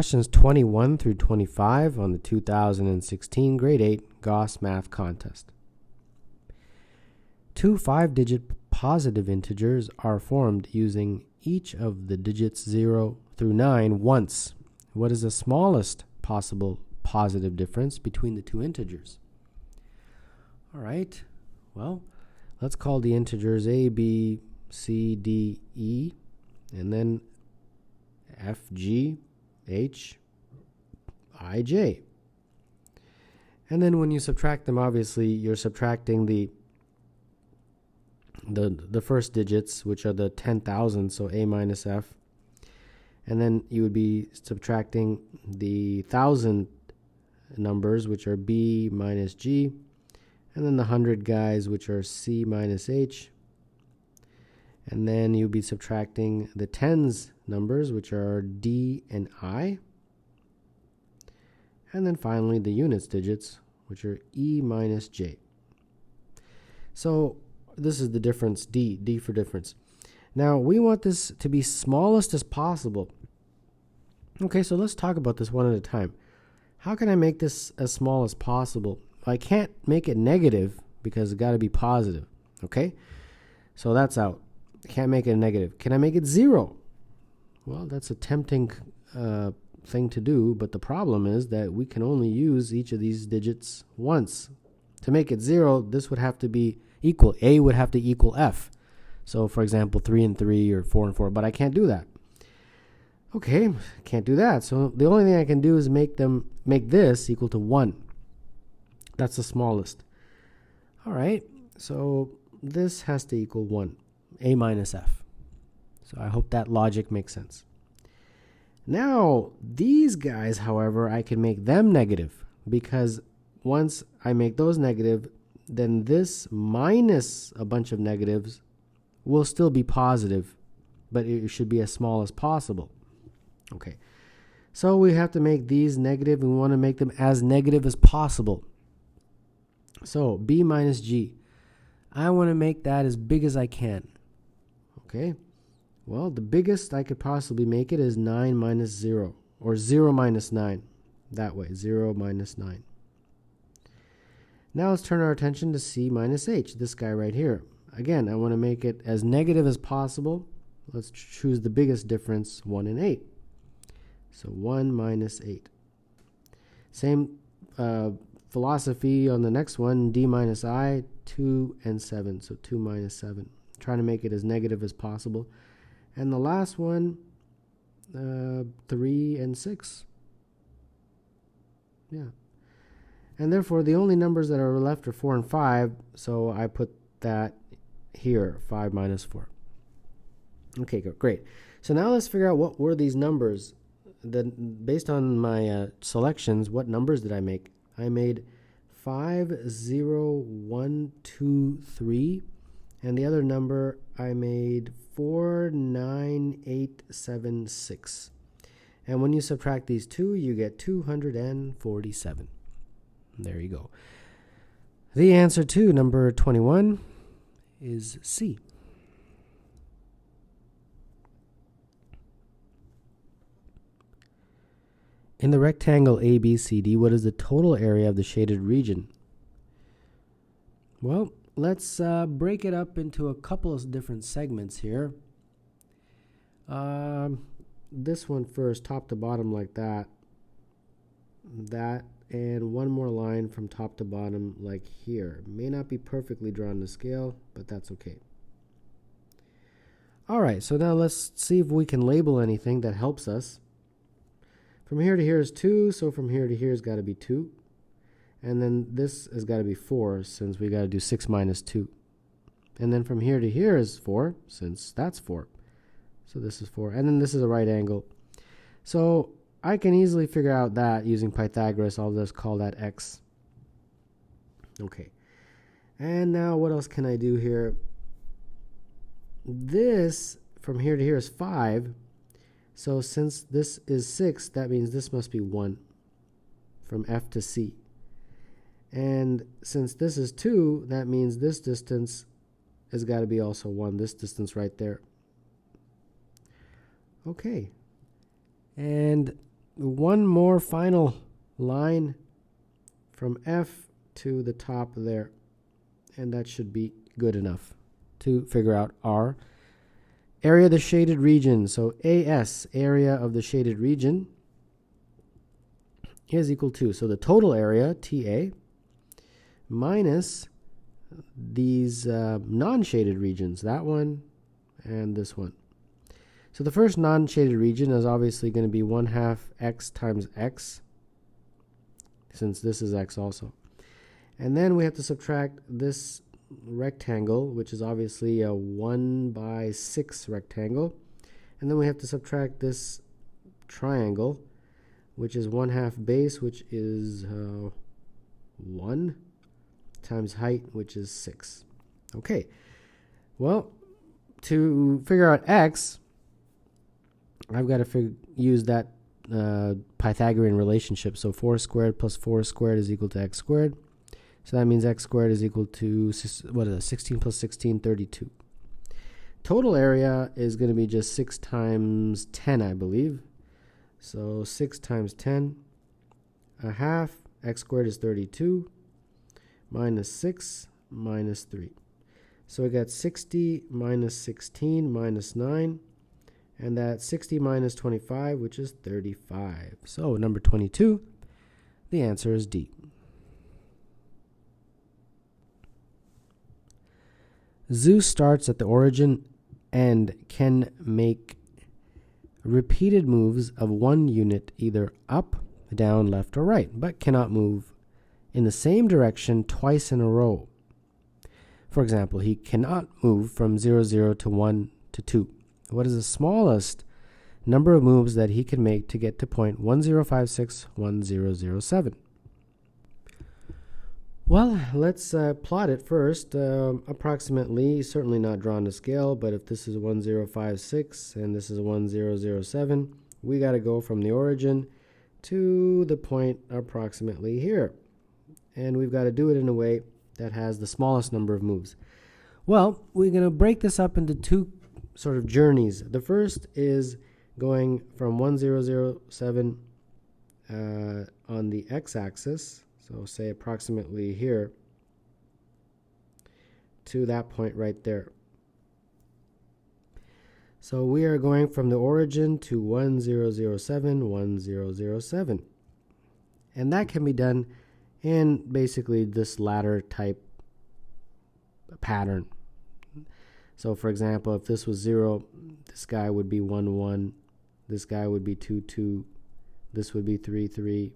questions 21 through 25 on the 2016 Grade 8 Gauss Math Contest. Two 5-digit positive integers are formed using each of the digits 0 through 9 once. What is the smallest possible positive difference between the two integers? All right, well, let's call the integers a, b, c, d, e, and then f, g, h, I, j. And then when you subtract them, obviously, you're subtracting the first digits, which are the 10,000, so a minus f. And then you would be subtracting the 1,000 numbers, which are b minus g. And then the 100 guys, which are c minus h. And then you'll be subtracting the tens numbers, which are d and I. And then finally the units digits, which are e minus j. So this is the difference, d for difference. Now we want this to be smallest as possible. Okay, so let's talk about this one at a time. How can I make this as small as possible? I can't make it negative because it's got to be positive. Okay, so that's out. I can't make it a negative. Can I make it 0? Well, that's a tempting thing to do, but the problem is that we can only use each of these digits once. To make it 0, this would have to be equal. A would have to equal f. So, for example, 3 and 3 or 4 and 4, but I can't do that. Okay, can't do that. So the only thing I can do is make this equal to 1. That's the smallest. All right, so this has to equal 1, a minus f. So I hope that logic makes sense. Now, these guys, however, I can make them negative, because once I make those negative, then this minus a bunch of negatives will still be positive, but it should be as small as possible. Okay, so we have to make these negative, and we want to make them as negative as possible. So b minus g, I want to make that as big as I can. Okay, well, the biggest I could possibly make it is 9 minus 0, or 0 minus 9. That way, 0 minus 9. Now let's turn our attention to c minus h, this guy right here. Again, I want to make it as negative as possible. Let's choose the biggest difference, 1 and 8. So 1 minus 8. Same philosophy on the next one, d minus I, 2 and 7. So 2 minus 7. Trying to make it as negative as possible. And the last one, 3 and 6. Yeah. And therefore, the only numbers that are left are 4 and 5. So I put that here, 5 minus 4. Okay, great. So now let's figure out what were these numbers. Based on my selections, what numbers did I make? I made 5, 0, 1, 2, 3. And the other number, I made 4, 9, 8, 7, 6. And when you subtract these two, you get 247. There you go. The answer to number 21 is C. In the rectangle ABCD, what is the total area of the shaded region? Well, let's break it up into a couple of different segments here. This one first, top to bottom like that. That, and one more line from top to bottom like here. May not be perfectly drawn to scale, but that's okay. All right, so now let's see if we can label anything that helps us. From here to here is 2, so from here to here has got to be 2. And then this has got to be 4, since we got to do 6 minus 2. And then from here to here is 4, since that's 4. So this is 4. And then this is a right angle. So I can easily figure out that using Pythagoras. I'll just call that x. Okay. And now what else can I do here? This from here to here is 5. So since this is 6, that means this must be 1 from F to C. And since this is 2, that means this distance has got to be also 1, this distance right there. Okay. And one more final line from F to the top there, and that should be good enough to figure out R. Area of the shaded region, so AS, area of the shaded region, is equal to, so the total area, TA, minus these non-shaded regions, that one and this one. So the first non-shaded region is obviously going to be 1/2 x times x, since this is x also. And then we have to subtract this rectangle, which is obviously a 1/6 rectangle. And then we have to subtract this triangle, which is 1/2 base, which is 1, times height, which is 6. Okay, well, to figure out x, I've got to use that Pythagorean relationship. So 4 squared plus 4 squared is equal to x squared. So that means x squared is equal to, what is it, 16 plus 16, 32. Total area is going to be just 6 times 10, I believe. So 6 times 10, 1/2, x squared is 32, minus 6, minus 3. So we got 60 minus 16 minus 9, and that's 60 minus 25, which is 35. So number 22, the answer is D. Zeus starts at the origin and can make repeated moves of one unit either up, down, left, or right, but cannot move in the same direction twice in a row. For example, he cannot move from 0, 0 to 1 to 2. What is the smallest number of moves that he can make to get to point 1056, 1007? Well, let's plot it first. Approximately, certainly not drawn to scale, but if this is 1056 and this is 1007, we got to go from the origin to the point approximately here. And we've got to do it in a way that has the smallest number of moves. Well, we're going to break this up into two sort of journeys. The first is going from 1007 on the x-axis, so say approximately here, to that point right there. So we are going from the origin to 1007, 1007. And that can be done in basically this ladder type pattern. So for example, if this was 0, this guy would be 1, 1, this guy would be 2, 2, this would be 3, 3,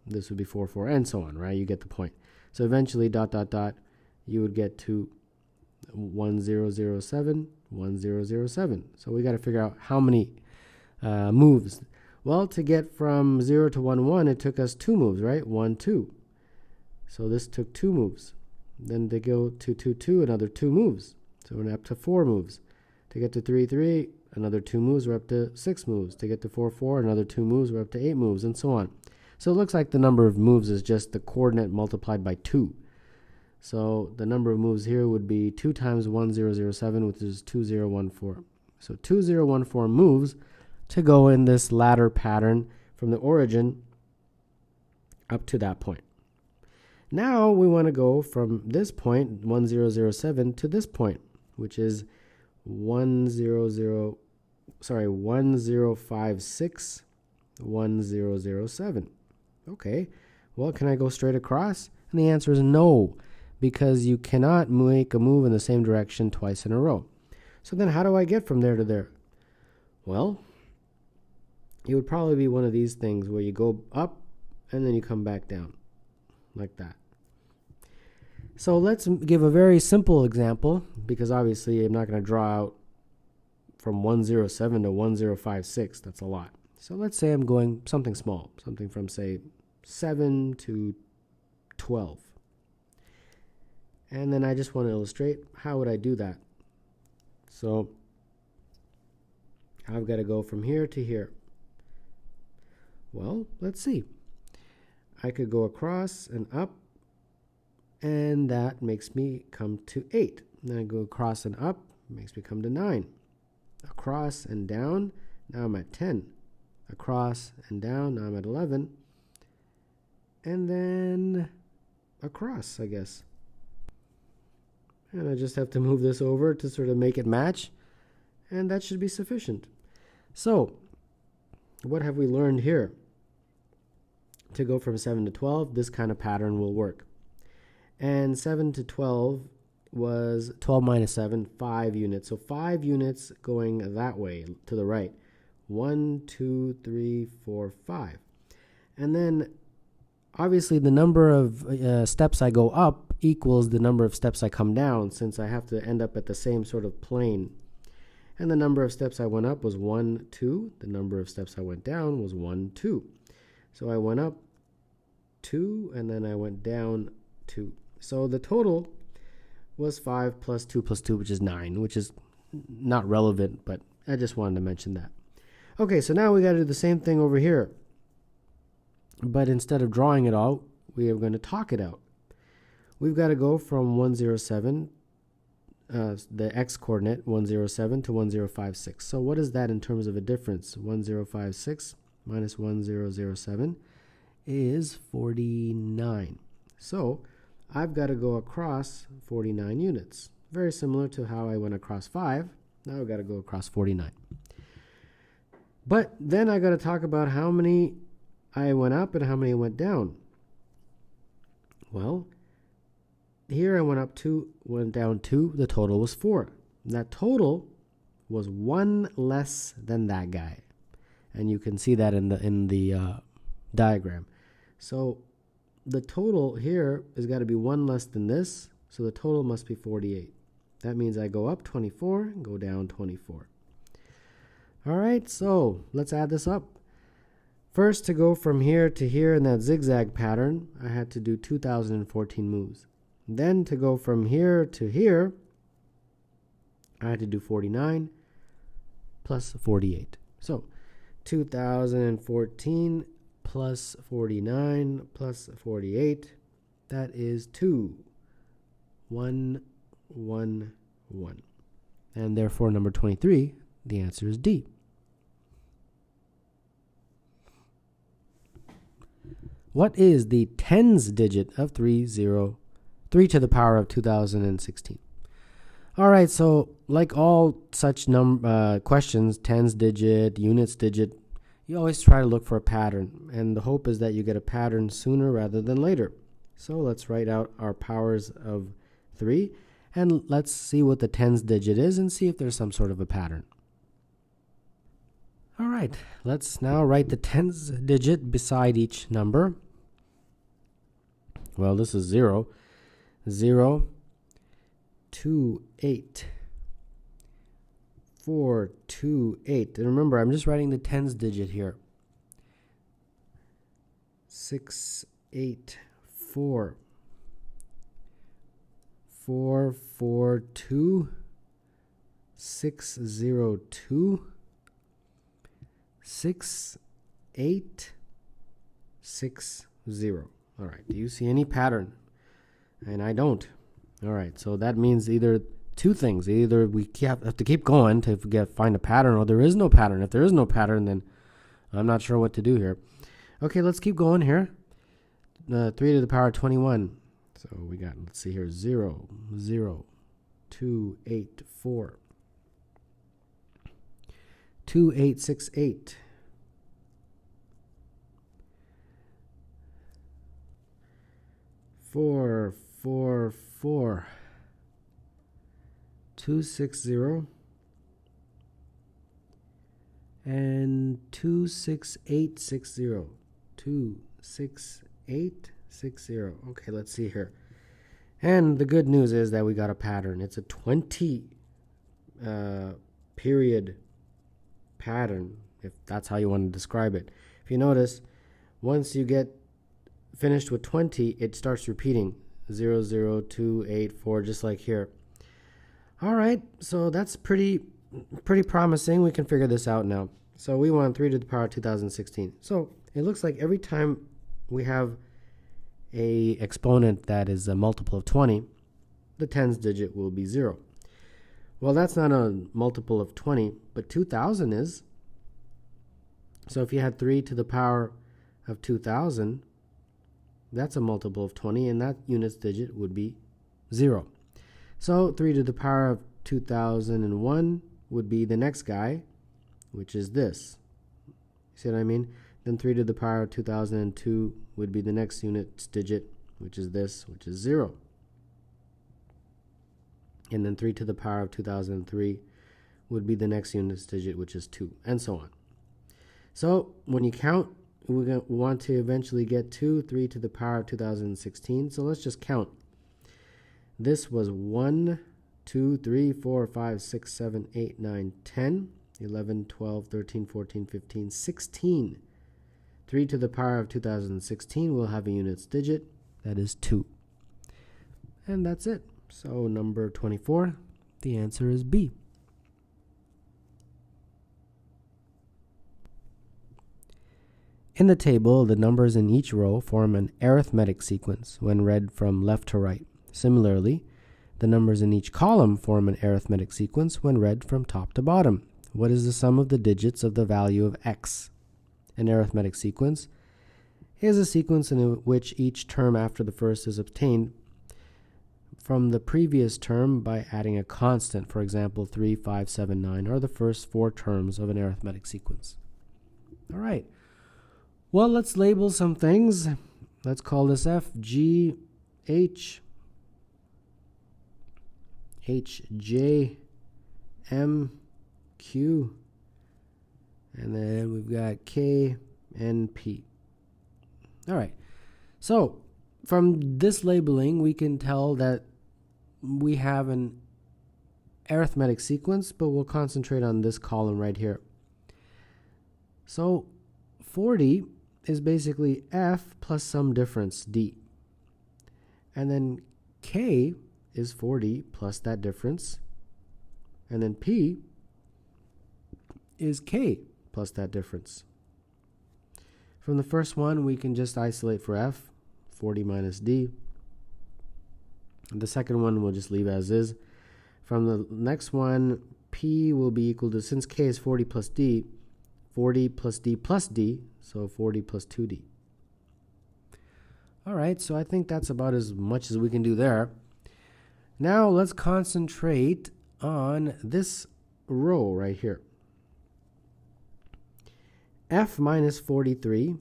this would be 4, 4, and so on, right? You get the point. So eventually, dot, dot, dot, you would get to 1007, 1007. So we got to figure out how many moves. Well, to get from 0 to 1, 1, it took us 2 moves, right? 1, 2. So this took 2 moves. Then to go to 2, 2, another 2 moves. So we're up to 4 moves. To get to 3, 3, another 2 moves, we're up to 6 moves. To get to 4, 4, another 2 moves, we're up to 8 moves, and so on. So it looks like the number of moves is just the coordinate multiplied by 2. So the number of moves here would be 2 times 1007, which is 2014. So 2014 moves to go in this ladder pattern from the origin up to that point. Now we want to go from this point, 1007, to this point, which is 1056, 1007. Okay, well, can I go straight across? And the answer is no, because you cannot make a move in the same direction twice in a row. So then how do I get from there to there? Well, it would probably be one of these things where you go up and then you come back down, like that. So let's give a very simple example, because obviously I'm not going to draw out from 107 to 1056. That's a lot. So let's say I'm going something small, something from, say, 7 to 12. And then I just want to illustrate, how would I do that? So I've got to go from here to here. Well, let's see. I could go across and up, and that makes me come to 8. Then I go across and up, makes me come to 9. Across and down, now I'm at 10. across and down. Now I'm at 11. And then across, I guess. And I just have to move this over to sort of make it match. And that should be sufficient. So, what have we learned here? To go from 7 to 12, this kind of pattern will work. And 7 to 12 was 12 minus 7, 5 units. So 5 units going that way to the right. 1, 2, 3, 4, 5. And then obviously the number of steps I go up equals the number of steps I come down, since I have to end up at the same sort of plane. And the number of steps I went up was 1, 2. The number of steps I went down was 1, 2. So I went up 2, and then I went down 2. So the total was 5 plus 2 plus 2, which is 9, which is not relevant, but I just wanted to mention that. Okay, so now we got to do the same thing over here. But instead of drawing it out, we are going to talk it out. We've got to go from 107, the x-coordinate, 107 to 1056. So what is that in terms of a difference? 1056 minus 1007 is 49. So I've got to go across 49 units. Very similar to how I went across 5. Now I've got to go across 49. But then I got to talk about how many I went up and how many went down. Well, here I went up 2, went down 2. The total was 4. That total was 1 less than that guy. And you can see that in the diagram. So the total here has got to be 1 less than this, so the total must be 48. That means I go up 24 and go down 24. All right, so let's add this up. First, to go from here to here in that zigzag pattern, I had to do 2,014 moves. Then to go from here to here, I had to do 49 plus 48. So 2,014 plus 49 plus 48, that is 2, 1, 1, 1. And therefore, number 23, the answer is D. What is the tens digit of 3 to the power of 2016? All right, so like all such questions, tens digit, units digit, you always try to look for a pattern, and the hope is that you get a pattern sooner rather than later. So let's write out our powers of 3, and let's see what the tens digit is and see if there's some sort of a pattern. All right, let's now write the tens digit beside each number. Well, this is 0, 0, 2, 8, 4, 2, 8. And remember, I'm just writing the tens digit here. 6, 8, 4, 4, 4, 2, 6, 0, 2, 6, 8, 6, 0. All right, do you see any pattern? And I don't. All right, so that means either two things. Either we have to keep going to find a pattern, or there is no pattern. If there is no pattern, then I'm not sure what to do here. Okay, let's keep going here. 3 to the power 21. So we got, let's see here, 0, 0, 2, 8, 4, 2, 8, 6, 8. 4, 4, 4, 2, 6, 0, and 2, 6, 8, 6, 0, 2, 6, 8, 6, 0. Okay, let's see here. And the good news is that we got a pattern. It's a 20 period pattern, if that's how you want to describe it. If you notice, once you get finished with 20, it starts repeating 0, 0, 2, 8, 4, just like here. All right, so that's pretty promising. We can figure this out now. So we want 3 to the power 2016. So it looks like every time we have a exponent that is a multiple of 20, the tens digit will be 0. Well, that's not a multiple of 20, but 2000 is. So if you had 3 to the power of 2000, that's a multiple of 20, and that units digit would be 0. So 3 to the power of 2001 would be the next guy, which is this. See what I mean? Then 3 to the power of 2002 would be the next units digit, which is this, which is 0. And then 3 to the power of 2003 would be the next units digit, which is 2, and so on. So when you count, we want to eventually get to 3 to the power of 2016. So let's just count. This was 1, 2, 3, 4, 5, 6, 7, 8, 9, 10, 11, 12, 13, 14, 15, 16. 3 to the power of 2016 will have a units digit, that is 2. And that's it. So number 24, the answer is B. In the table, the numbers in each row form an arithmetic sequence when read from left to right. Similarly, the numbers in each column form an arithmetic sequence when read from top to bottom. What is the sum of the digits of the value of x? An arithmetic sequence is a sequence in which each term after the first is obtained from the previous term by adding a constant. For example, 3, 5, 7, 9 are the first 4 terms of an arithmetic sequence. All right. Well, let's label some things. Let's call this F, G, H, J, M, Q, and then we've got K and P. All right. So from this labeling, we can tell that we have an arithmetic sequence, but we'll concentrate on this column right here. So 40 is basically F plus some difference, D. And then K is 40 plus that difference. And then P is K plus that difference. From the first one, we can just isolate for F, 40 minus D. The second one we'll just leave as is. From the next one, P will be equal to, since K is 40 plus D, 40 plus D plus D, so 40 plus 2D. All right, so I think that's about as much as we can do there. Now let's concentrate on this row right here. F minus 43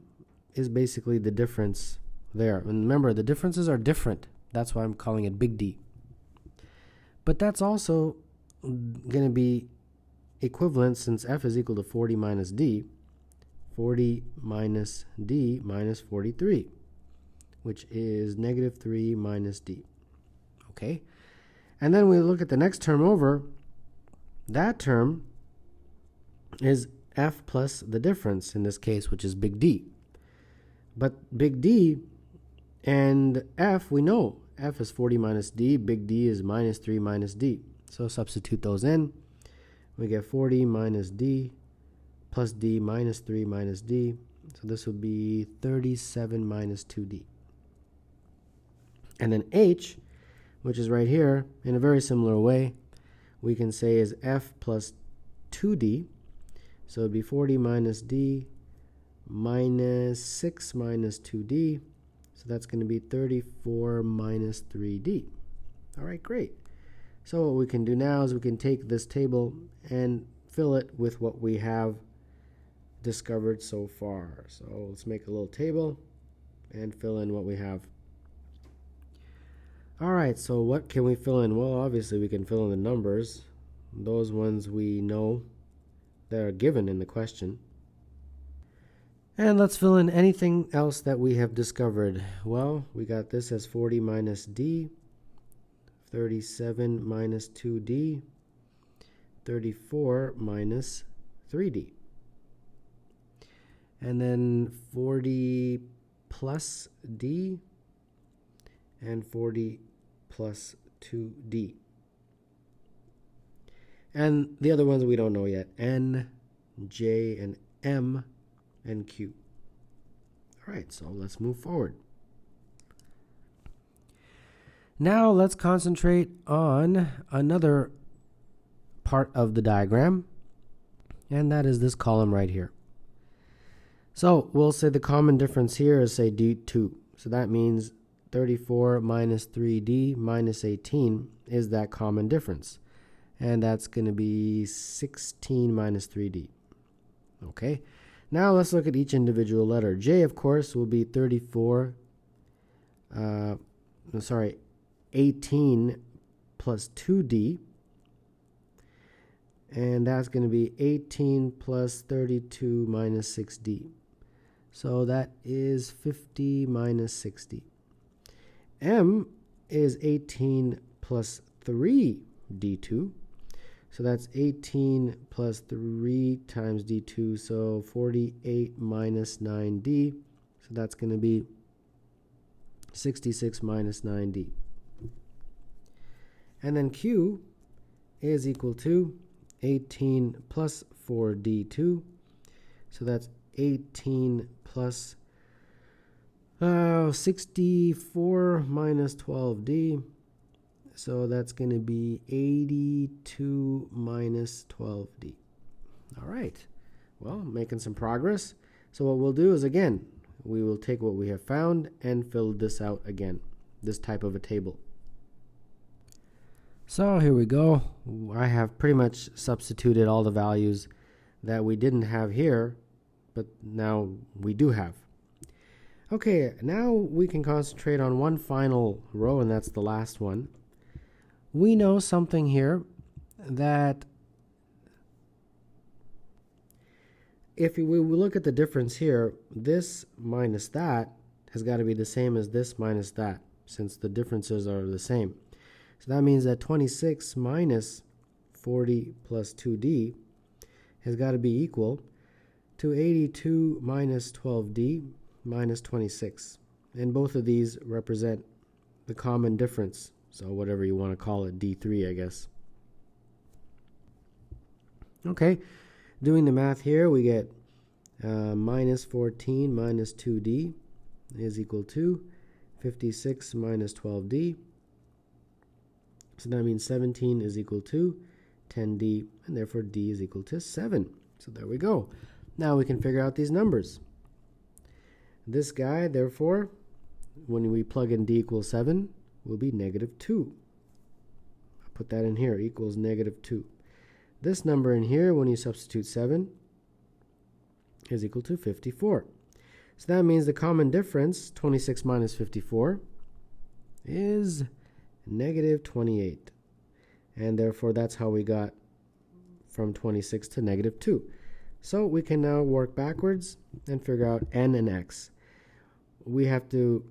is basically the difference there. And remember, the differences are different. That's why I'm calling it big D. But that's also going to be equivalent, since F is equal to 40 minus D. 40 minus D minus 43, which is negative 3 minus D. Okay? And then we look at the next term over. That term is F plus the difference in this case, which is big D. But big D and F, we know F is 40 minus D, big D is minus 3 minus D. So substitute those in. We get 40 minus D plus D minus 3 minus D. So this would be 37 minus 2D. And then H, which is right here, in a very similar way, we can say is F plus 2D. So it would be 40 minus D minus 6 minus 2D. So that's going to be 34 minus 3D. All right, great. So what we can do now is we can take this table and fill it with what we have discovered so far. So let's make a little table and fill in what we have. All right, so what can we fill in? Well, obviously we can fill in the numbers, those ones we know that are given in the question. And let's fill in anything else that we have discovered. Well, we got this as 40 minus D, 37 minus 2D, 34 minus 3D. And then 40 plus D and 40 plus 2D. And the other ones we don't know yet, N, J, and M, and Q. All right, so let's move forward. Now let's concentrate on another part of the diagram, and that is this column right here. So we'll say the common difference here is, say, D2. So that means 34 minus 3D minus 18 is that common difference. And that's going to be 16 minus 3D. Okay. Now let's look at each individual letter. J, of course, will be 18 plus 2D. And that's going to be 18 plus 32 minus 6D. So that is 50 minus 60. M is 18 plus 3D2. So that's 18 plus 3 times D2, so 48 minus 9D. So that's going to be 66 minus 9D. And then Q is equal to 18 plus 4D2. So that's 18 plus 64 minus 12D. So that's going to be 82 minus 12D. All right. Well, making some progress. So what we'll do is, again, we will take what we have found and fill this out again, this type of a table. So here we go. I have pretty much substituted all the values that we didn't have here, but now we do have. Okay, now we can concentrate on one final row, and that's the last one. We know something here that if we look at the difference here, this minus that has got to be the same as this minus that, since the differences are the same. So that means that 26 minus 40 plus 2D has got to be equal to 82 minus 12D minus 26. And both of these represent the common difference. So whatever you want to call it, D3, I guess. Okay, doing the math here, we get minus 14 minus 2D is equal to 56 minus 12D. So that means 17 is equal to 10D, and therefore D is equal to 7. So there we go. Now we can figure out these numbers. This guy, therefore, when we plug in D equals 7, will be negative 2. I'll put that in here, equals negative 2. This number in here, when you substitute 7, is equal to 54. So that means the common difference, 26 minus 54, is negative 28. And therefore, that's how we got from 26 to negative 2. So we can now work backwards and figure out n and x. We have to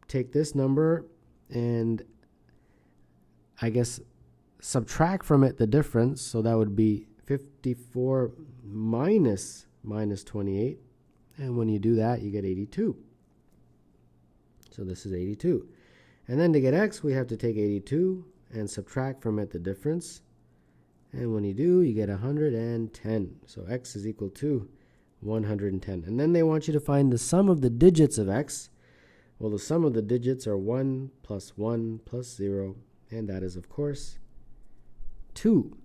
take this number and, I guess, subtract from it the difference. So that would be 54 minus 28. And when you do that, you get 82. So this is 82. And then to get x, we have to take 82 and subtract from it the difference. And when you do, you get 110. So x is equal to 110. And then they want you to find the sum of the digits of x. Well, the sum of the digits are 1 plus 1 plus 0. And that is, of course, 2.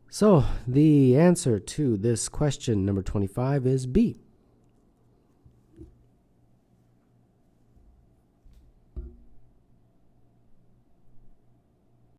So the answer to this question, number 25, is B.